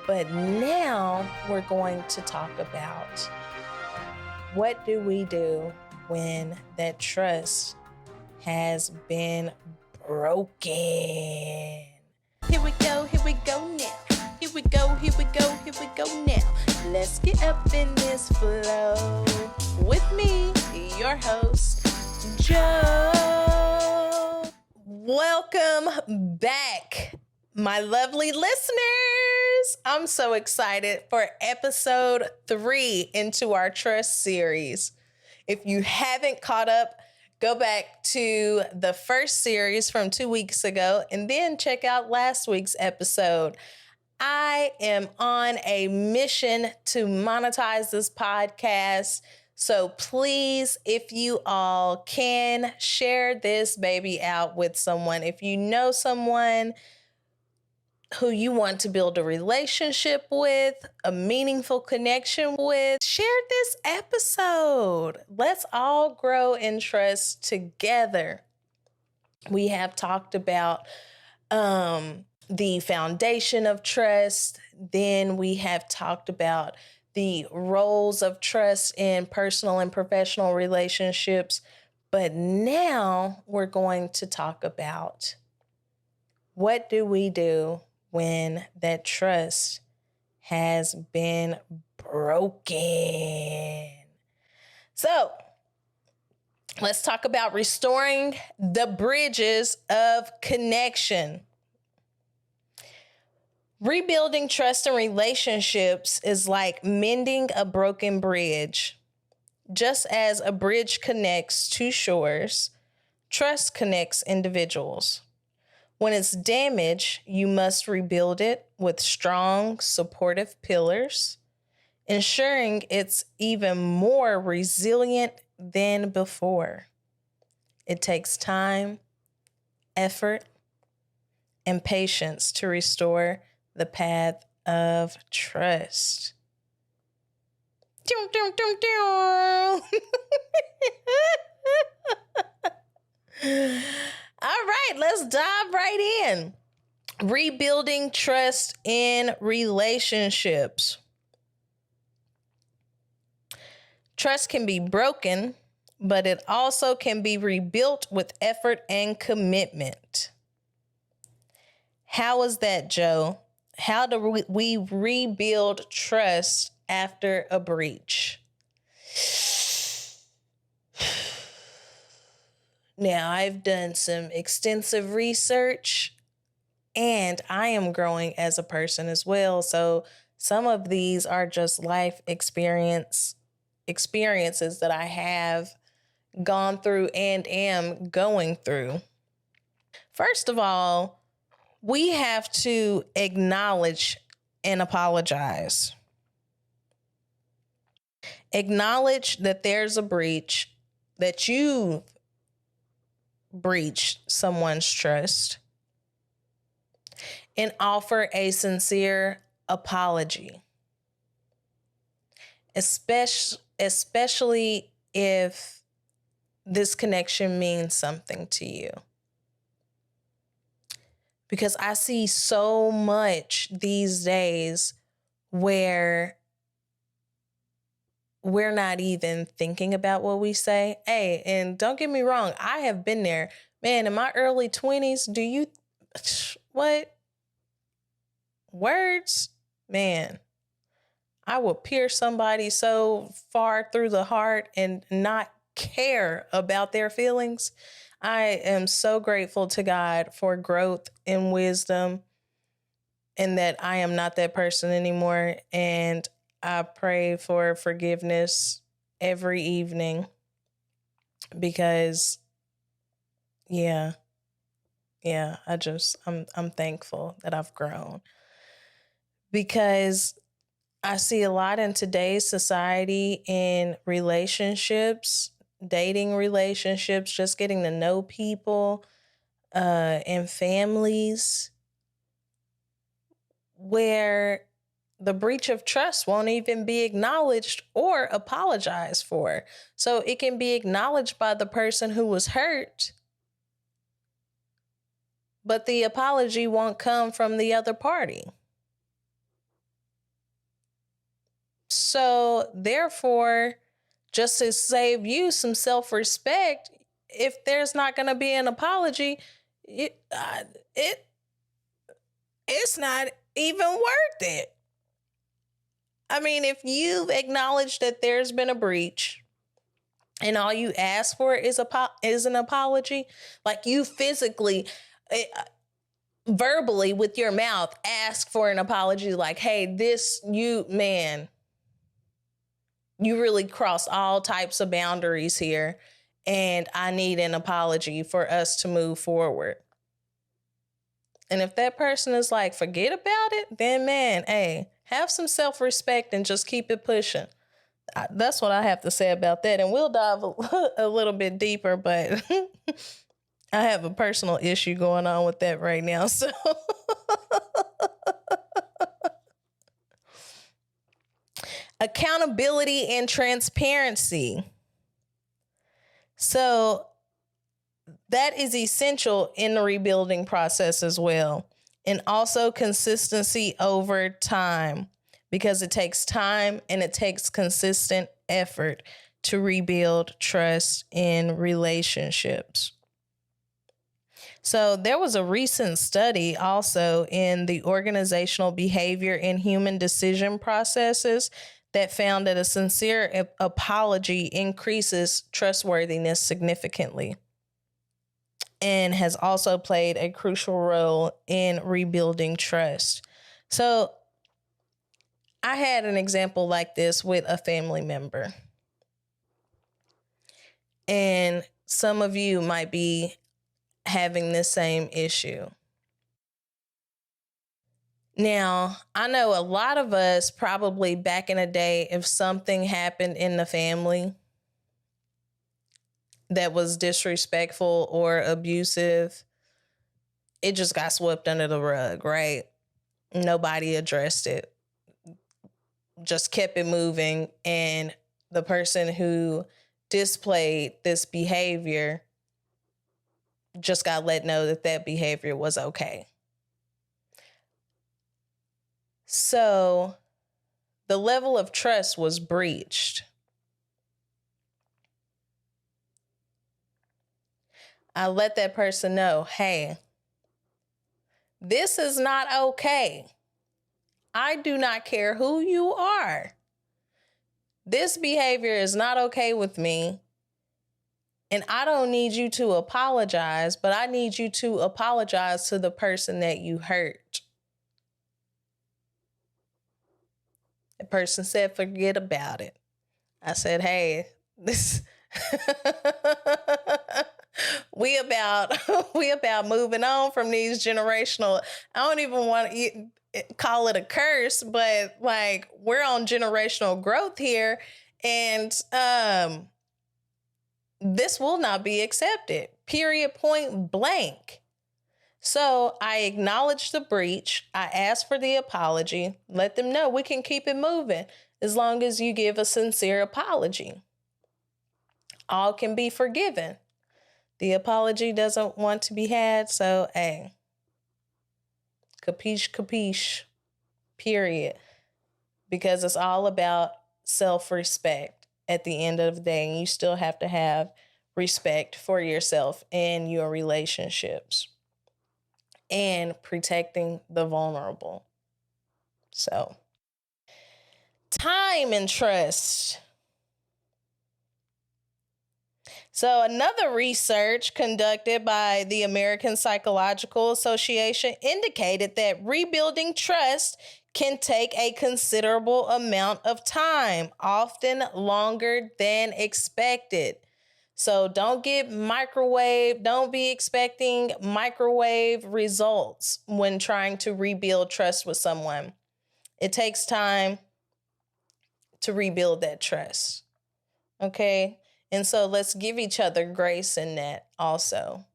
But now we're going to talk about what do we do when that trust has been broken. Here we go now. Here we go now. Let's get up in this flow with me, your host, Joe. Welcome back, my lovely listeners. I'm so excited for episode 3 into our trust series. If you haven't caught up, go back to the first series from 2 weeks ago and then check out last week's episode. I am on a mission to monetize this podcast. So please, if you all can, share this baby out with someone. If you know someone who you want to build a relationship with, a meaningful connection with, share this episode. Let's all grow in trust together. We have talked about the foundation of trust. Then we have talked about the roles of trust in personal and professional relationships. But now we're going to talk about what do we do when that trust has been broken. So let's talk about restoring the bridges of connection. Rebuilding trust in relationships is like mending a broken bridge. Just as a bridge connects two shores, trust connects individuals. When it's damaged, you must rebuild it with strong, supportive pillars, ensuring it's even more resilient than before. It takes time, effort, and patience to restore the path of trust. All right, let's dive right in. Rebuilding trust in relationships. Trust can be broken, but it also can be rebuilt with effort and commitment. How is that, Joe? How do we rebuild trust after a breach? Now, I've done some extensive research and I am growing as a person as well. So some of these are just life experiences that I have gone through and am going through. First of all, we have to acknowledge and apologize. Acknowledge that there's a breach, that you've breached someone's trust, and offer a sincere apology. Especially if this connection means something to you. Because I see so much these days where we're not even thinking about what we say. Hey, and don't get me wrong, I have been there. Man, in my early 20s, what? Words? Man, I will pierce somebody so far through the heart and not care about their feelings. I am so grateful to God for growth and wisdom and that I am not that person anymore. And I pray for forgiveness every evening because, I'm thankful that I've grown because I see a lot in today's society in relationships, dating relationships, just getting to know people, and families where the breach of trust won't even be acknowledged or apologized for. So it can be acknowledged by the person who was hurt, but the apology won't come from the other party. So therefore, just to save you some self-respect, if there's not going to be an apology, it, it it's not even worth it. I mean, if you've acknowledged that there's been a breach and all you ask for is an apology, like you physically, verbally with your mouth ask for an apology, like, hey, you really crossed all types of boundaries here, and I need an apology for us to move forward. And if that person is like, forget about it, then man, hey, have some self-respect and just keep it pushing. That's what I have to say about that. And we'll dive a little bit deeper, but I have a personal issue going on with that right now. So accountability and transparency. So that is essential in the rebuilding process as well. And also consistency over time, because it takes time and it takes consistent effort to rebuild trust in relationships. So there was a recent study also in the organizational behavior and human decision processes that found that a sincere apology increases trustworthiness significantly and has also played a crucial role in rebuilding trust. So I had an example like this with a family member. And some of you might be having the same issue. Now, I know a lot of us probably back in the day, if something happened in the family that was disrespectful or abusive, it just got swept under the rug, right? Nobody addressed it, just kept it moving. And the person who displayed this behavior just got let know that that behavior was okay. So the level of trust was breached. I let that person know, hey, this is not okay. I do not care who you are. This behavior is not okay with me. And I don't need you to apologize, but I need you to apologize to the person that you hurt. The person said, forget about it. I said, hey, this we about moving on from these generational. I don't even want to call it a curse, but like we're on generational growth here, and this will not be accepted. Period. Point blank. So I acknowledged the breach. I asked for the apology. Let them know we can keep it moving as long as you give a sincere apology. All can be forgiven. The apology doesn't want to be had, so hey, capiche, period. Because it's all about self-respect at the end of the day, and you still have to have respect for yourself and your relationships and protecting the vulnerable. So, time and trust. So another research conducted by the American Psychological Association indicated that rebuilding trust can take a considerable amount of time, often longer than expected. So don't be expecting microwave results when trying to rebuild trust with someone. It takes time to rebuild that trust. Okay? And so let's give each other grace in that also.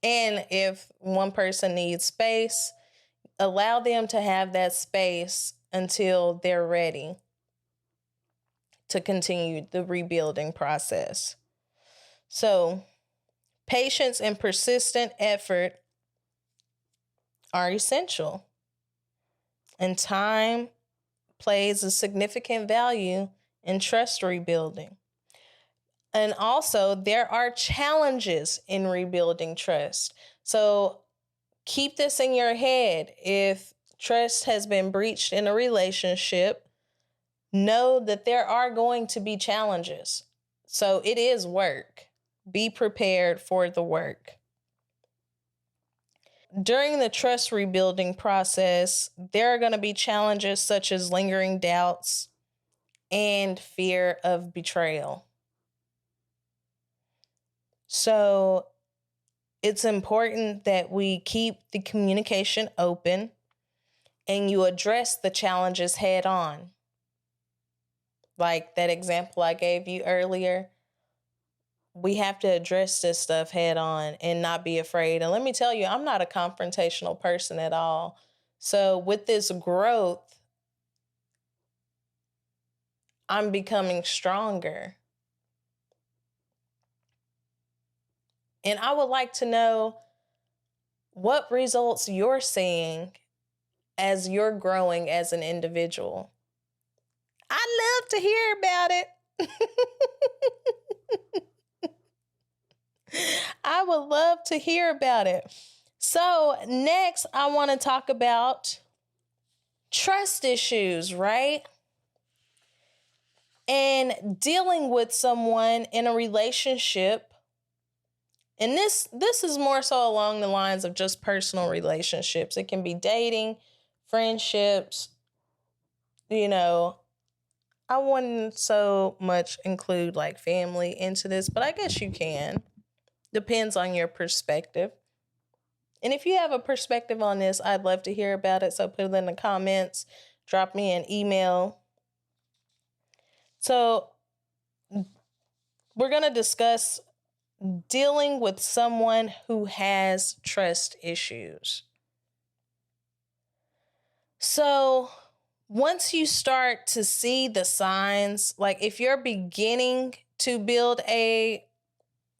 And if one person needs space, allow them to have that space until they're ready to continue the rebuilding process. So patience and persistent effort are essential. And time plays a significant value in trust rebuilding. And also, there are challenges in rebuilding trust. So keep this in your head. If trust has been breached in a relationship, know that there are going to be challenges. So it is work. Be prepared for the work. During the trust rebuilding process, there are going to be challenges such as lingering doubts and fear of betrayal. So it's important that we keep the communication open and you address the challenges head on. Like that example I gave you earlier, we have to address this stuff head on and not be afraid. And let me tell you, I'm not a confrontational person at all. So with this growth, I'm becoming stronger. And I would like to know what results you're seeing as you're growing as an individual. I'd love to hear about it. I would love to hear about it. So next, I want to talk about trust issues, right? And dealing with someone in a relationship. And this is more so along the lines of just personal relationships. It can be dating, friendships, I wouldn't so much include like family into this, but I guess you can. Depends on your perspective. And if you have a perspective on this, I'd love to hear about it. So put it in the comments, drop me an email. So we're going to discuss dealing with someone who has trust issues. So once you start to see the signs, like if you're beginning to build a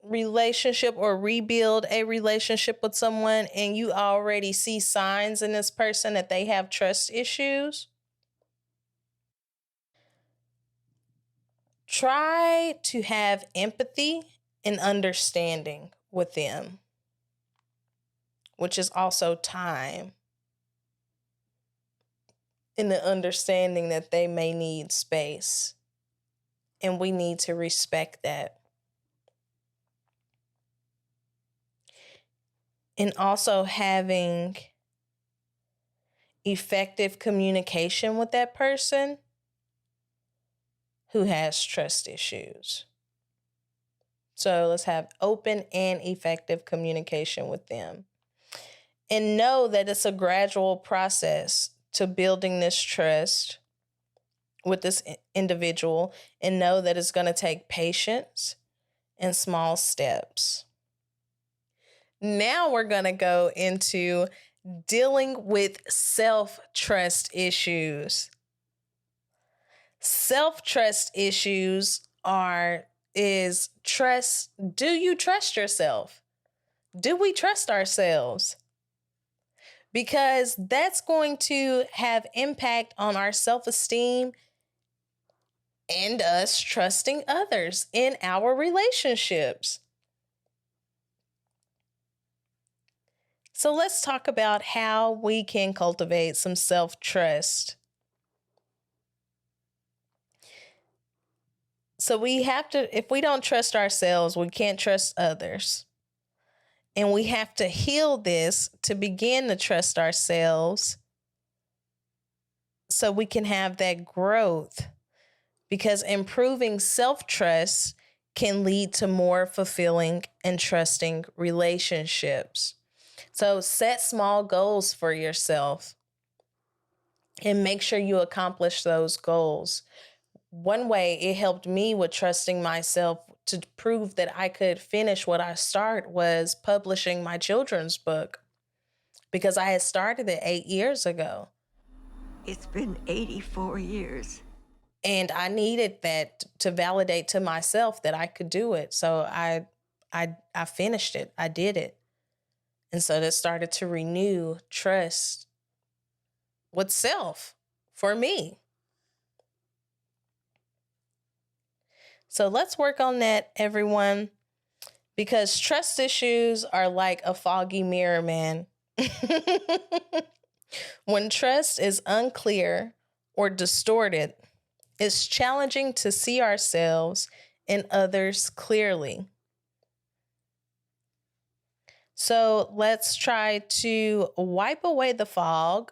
relationship or rebuild a relationship with someone and you already see signs in this person that they have trust issues, try to have empathy and understanding with them, which is also time, in the understanding that they may need space and we need to respect that. And also having effective communication with that person who has trust issues. So let's have open and effective communication with them. And know that it's a gradual process to building this trust with this individual, and know that it's going to take patience and small steps. Now we're going to go into dealing with self-trust issues. Self-trust issues is trust. Do you trust yourself? Do we trust ourselves? Because that's going to have impact on our self-esteem and us trusting others in our relationships. So let's talk about how we can cultivate some self-trust. So we have to, if we don't trust ourselves, we can't trust others. And we have to heal this to begin to trust ourselves so we can have that growth. Because improving self-trust can lead to more fulfilling and trusting relationships. So set small goals for yourself and make sure you accomplish those goals. One way it helped me with trusting myself to prove that I could finish what I started was publishing my children's book, because I had started it 8 years ago. It's been 84 years. And I needed that to validate to myself that I could do it. So I finished it. I did it. And so that started to renew trust with self for me. So let's work on that, everyone, because trust issues are like a foggy mirror, man. When trust is unclear or distorted, it's challenging to see ourselves and others clearly. So let's try to wipe away the fog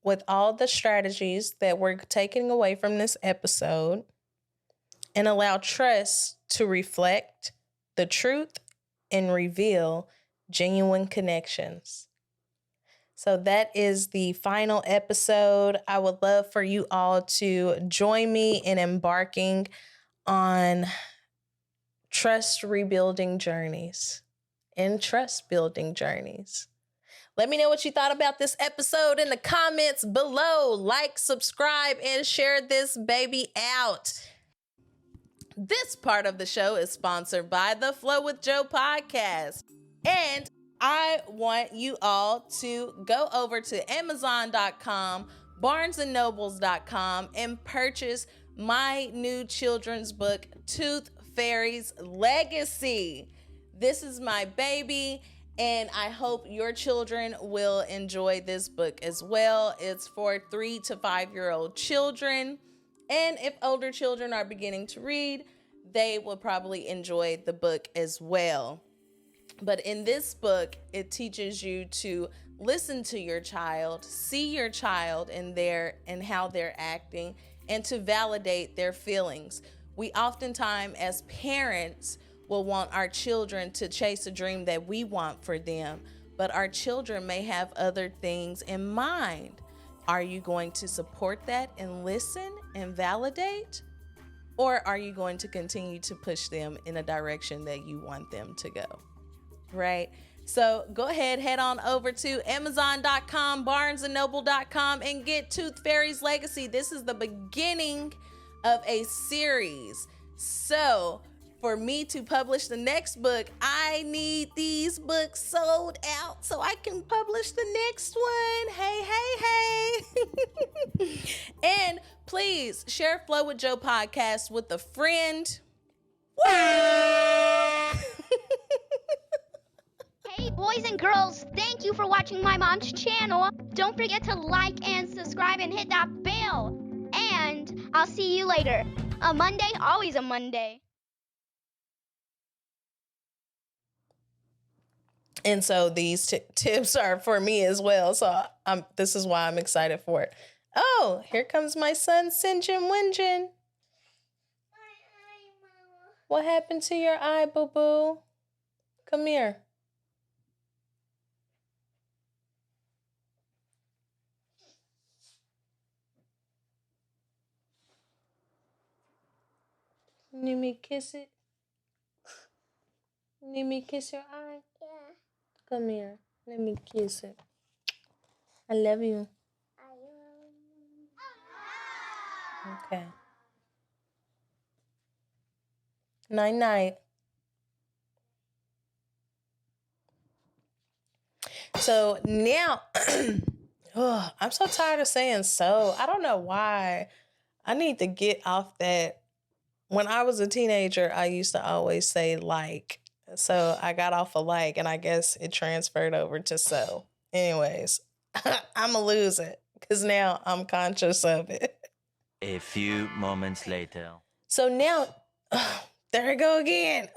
with all the strategies that we're taking away from this episode and allow trust to reflect the truth and reveal genuine connections. So that is the final episode. I would love for you all to join me in embarking on trust rebuilding journeys and trust building journeys. Let me know what you thought about this episode in the comments below. Like, subscribe, and share this baby out. This part of the show is sponsored by the Flow with Joe podcast. And I want you all to go over to Amazon.com, BarnesandNobles.com, and purchase my new children's book, Tooth Fairy's Legacy. This is my baby, and I hope your children will enjoy this book as well. It's for 3 to 5-year-old children. And if older children are beginning to read, they will probably enjoy the book as well. But in this book, it teaches you to listen to your child, see your child and how they're acting, and to validate their feelings. We oftentimes, as parents, will want our children to chase a dream that we want for them, but our children may have other things in mind. Are you going to support that and listen and validate? Or are you going to continue to push them in a direction that you want them to go? Right? So go ahead, head on over to Amazon.com, BarnesandNoble.com, and get Tooth Fairy's Legacy. This is the beginning of a series. So for me to publish the next book, I need these books sold out so I can publish the next one. Hey. And please share Flow with Joe podcast with a friend. Hey boys and girls, thank you for watching my mom's channel. Don't forget to like and subscribe and hit that bell. And I'll see you later. A Monday, always a Monday. And so these tips are for me as well. So this is why I'm excited for it. Oh, here comes my son, Sinjin Winjin. My eye, Mama. What happened to your eye, boo-boo? Come here. Need me to kiss it? Need me to kiss your eye? Yeah, Come here. Let me kiss it. I love you. Okay. Night-night. So now, I'm so tired of saying so. I don't know why. I need to get off that. When I was a teenager, I used to always say like. So I got off of like, and I guess it transferred over to so. Anyways, I'm going to lose it because now I'm conscious of it. A few moments later. So now, there I go again.